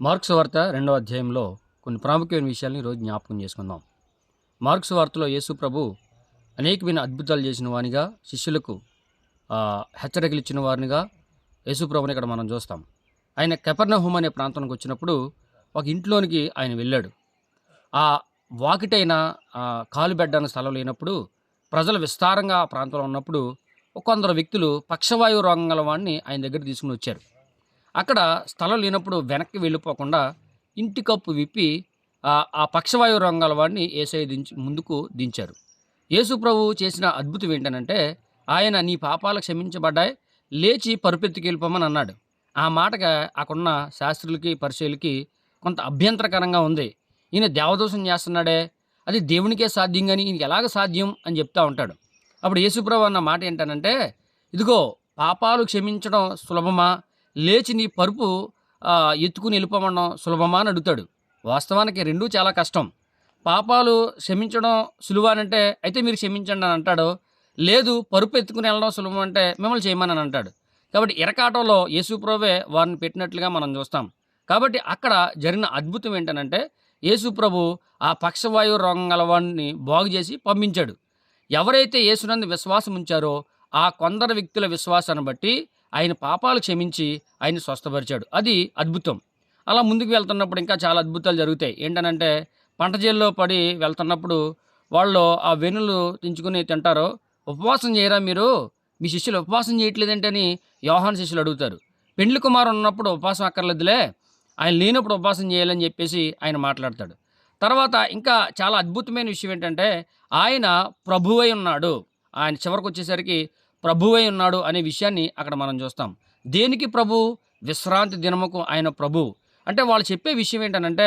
Marks వార్త 2వ అధ్యాయంలో కొన్ని ప్రాముఖ్యమైన విషయాలను ఈరోజు జ్ఞాపకం చేసుకుందాం. మార్క్స్ వార్తలో యేసు ప్రభు అనేకమైన అద్భుతాలు చేసిన వానిగా, శిష్యులకు హెచ్చరికలు ఇచ్చిన వారినిగా యేసు ప్రభుని ఇక్కడ మనం చూస్తాం. ఆయన కపెర్నహూమ్ అనే ప్రాంతానికి వచ్చినప్పుడు ఒక ఇంట్లోనికి ఆయన వెళ్ళాడు. ఆ వాకిటైన కాలు బెడ్డానికి స్థలం లేనప్పుడు, ప్రజలు విస్తారంగా ఆ ప్రాంతంలో ఉన్నప్పుడు కొందరు వ్యక్తులు పక్షవాయువు రోగం గల వాడిని ఆయన దగ్గర తీసుకుని వచ్చారు. అక్కడ స్థలం లేనప్పుడు వెనక్కి వెళ్ళిపోకుండా ఇంటి కప్పు విప్పి ఆ పక్షవాయువు రంగాల వాడిని యేసయ్య ముందుకు దించారు. యేసు ప్రభువు చేసిన అద్భుతం ఏంటనంటే, ఆయన నీ పాపాలు క్షమించబడ్డాయి, లేచి పరుపెత్తుకి వెళ్ళిపోమని అన్నాడు. ఆ మాటగా అక్కడున్న శాస్త్రులకి పరిచయులకి కొంత అభ్యంతరకరంగా ఉంది. ఈయన దేవదోషం చేస్తున్నాడే, అది దేవునికే సాధ్యం కానీ ఈయనకి ఎలాగ సాధ్యం అని చెప్తా ఉంటాడు. అప్పుడు యేసు ప్రభు అన్న మాట ఏంటనంటే, ఇదిగో పాపాలు క్షమించడం సులభమా, లేచి నీ పరుపు ఎత్తుకుని వెళ్ళిపోమనడం సులభమా అని అడుగుతాడు. వాస్తవానికి రెండూ చాలా కష్టం. పాపాలు క్షమించడం సులువానంటే అయితే మీరు క్షమించండి అని అంటాడు. లేదు, పరుపు ఎత్తుకుని వెళ్ళడం సులభం అంటే మిమ్మల్ని చేయమని అని అంటాడు. కాబట్టి ఇరకాటంలో యేసుప్రభువే వారిని పెట్టినట్లుగా మనం చూస్తాం. కాబట్టి అక్కడ జరిగిన అద్భుతం ఏంటనంటే, యేసుప్రభు ఆ పక్షవాయువు రోగం గలవాడిని బాగు చేసి పంపించాడు. ఎవరైతే యేసునందు విశ్వాసం ఉంచారో ఆ కొందరు వ్యక్తుల విశ్వాసాన్ని బట్టి ఆయన పాపాలు క్షమించి ఆయన స్వస్థపరిచాడు. అది అద్భుతం. అలా ముందుకు వెళ్తున్నప్పుడు ఇంకా చాలా అద్భుతాలు జరుగుతాయి. ఏంటనంటే, పంట చేల్లో పడి వెళ్తున్నప్పుడు వాళ్ళు ఆ వెన్నులు తెంచుకుని తింటారు. ఉపవాసం చేయరా మీరు, మీ శిష్యులు ఉపవాసం చేయట్లేదంటే అని యోహాను శిష్యులు అడుగుతారు. పెండ్లి కుమారు ఉన్నప్పుడు ఉపవాసం అక్కర్లేదులే, ఆయన లేనప్పుడు ఉపవాసం చేయాలని చెప్పేసి ఆయన మాట్లాడతాడు. తర్వాత ఇంకా చాలా అద్భుతమైన విషయం ఏంటంటే, ఆయన ప్రభువై ఉన్నాడు, ఆయన చివరికి వచ్చేసరికి ప్రభువై ఉన్నాడు అనే విషయాన్ని అక్కడ మనం చూస్తాం. దేనికి ప్రభు? విశ్రాంతి దినముకు ఆయన ప్రభు. అంటే వాళ్ళు చెప్పే విషయం ఏంటనంటే,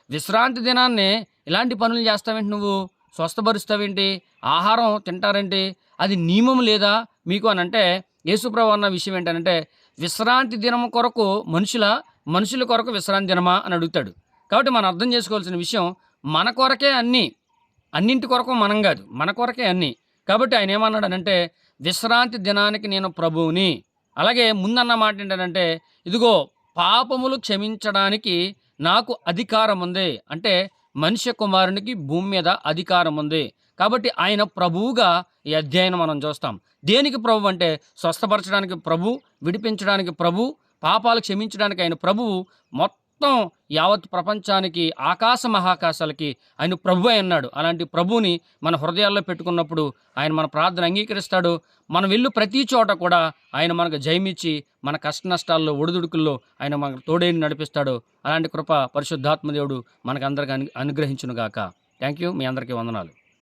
విశ్రాంతి దినాన్ని ఇలాంటి పనులు చేస్తావేంటి, నువ్వు స్వస్థపరుస్తావేంటి, ఆహారం తింటారేంటి, అది నియమం లేదా మీకు అని అంటే, యేసుప్రభు అన్న విషయం ఏంటనంటే, విశ్రాంతి దినము కొరకు మనుషుల కొరకు విశ్రాంతి దినమా అని అడుగుతాడు. కాబట్టి మనం అర్థం చేసుకోవాల్సిన విషయం, మన కొరకే అన్నింటి కొరకు మనం కాదు, మన కొరకే అన్నీ. కాబట్టి ఆయన ఏమన్నాడనంటే, విశ్రాంతి దినానికి నేను ప్రభువుని. అలాగే ముందన్న మాట ఏంటంటే, ఇదిగో పాపములు క్షమించడానికి నాకు అధికారం ఉంది. అంటే మనుష్య కుమారునికి భూమి మీద అధికారం ఉంది. కాబట్టి ఆయన ప్రభువుగా ఈ అధ్యాయం మనం చూస్తాం. దేనికి ప్రభు అంటే, స్వస్థపరచడానికి ప్రభు, విడిపించడానికి ప్రభు, పాపాలు క్షమించడానికి ఆయన ప్రభువు, మొత్తం యావత్ ప్రపంచానికి ఆకాశ మహాకాశాలకి ఆయన ప్రభు అయి ఉన్నాడు. అలాంటి ప్రభువుని మన హృదయాల్లో పెట్టుకున్నప్పుడు ఆయన మన ప్రార్థన అంగీకరిస్తాడు. మనం వెళ్ళు ప్రతి చోట కూడా ఆయన మనకు జయమిచ్చి మన కష్ట నష్టాల్లో ఒడిదుడుకుల్లో ఆయన మనకు తోడేని నడిపిస్తాడు. అలాంటి కృప పరిశుద్ధాత్మ దేవుడు మనకు అందరికీ అనుగ్రహించునుగాక. Thank you. మీ అందరికీ వందనాలు.